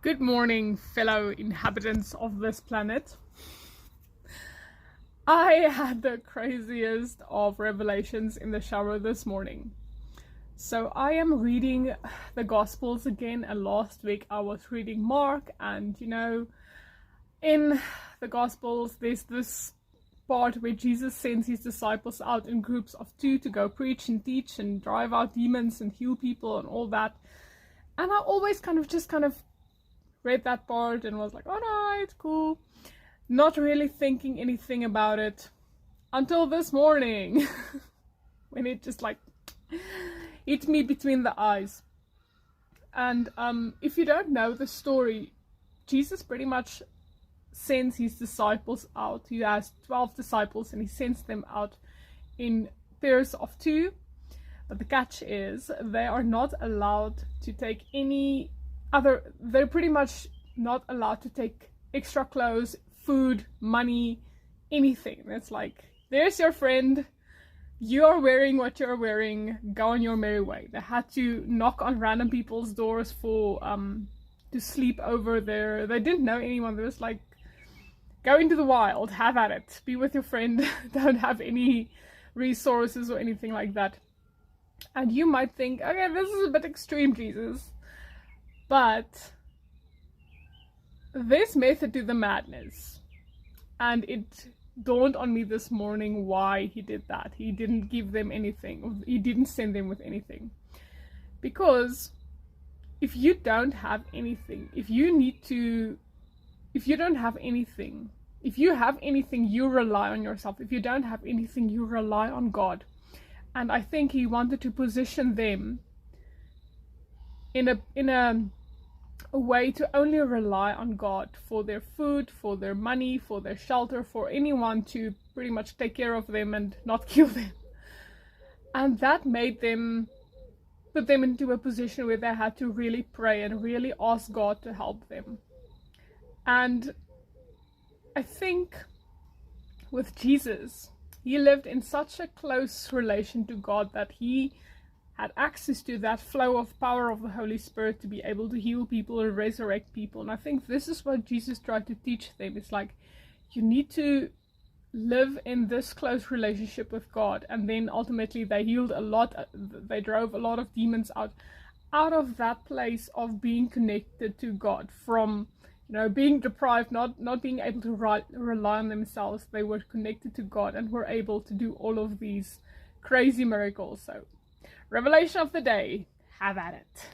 Good morning, fellow inhabitants of this planet. I had the craziest of revelations in the shower this morning. So I am reading the Gospels again, and last week I was reading Mark, and in the Gospels there's this part where Jesus sends his disciples out in groups of 2 to go preach and teach and drive out demons and heal people and all that. And I always kind of read that part and was like, all right, cool. Not really thinking anything about it until this morning when it just hit me between the eyes. And if you don't know the story, Jesus pretty much sends his disciples out. He has 12 disciples and he sends them out in pairs of 2. But the catch is they are not allowed to take they're pretty much not allowed to take extra clothes, food, money, anything. It's like, there's your friend, you are wearing what you're wearing, go on your merry way. They had to knock on random people's doors for to sleep over there. They didn't know anyone. They was like, go into the wild, have at it, be with your friend. Don't have any resources or anything like that. And you might think, okay, this is a bit extreme, Jesus. But there's method to the madness. And it dawned on me this morning why he did that. He didn't give them anything. He didn't send them with anything. Because if you don't have anything, if you don't have anything, if you have anything, you rely on yourself. If you don't have anything, you rely on God. And I think he wanted to position them in a way to only rely on God for their food, for their money, for their shelter, for anyone to pretty much take care of them and not kill them. And that put them into a position where they had to really pray and really ask God to help them. And I think with Jesus, he lived in such a close relation to God that he had access to that flow of power of the Holy Spirit to be able to heal people and resurrect people. And I think this is what Jesus tried to teach them. It's like, you need to live in this close relationship with God. And then ultimately they healed a lot. They drove a lot of demons out of that place of being connected to God, from being deprived, not being able to rely on themselves. They were connected to God and were able to do all of these crazy miracles. So, revelation of the day, have at it.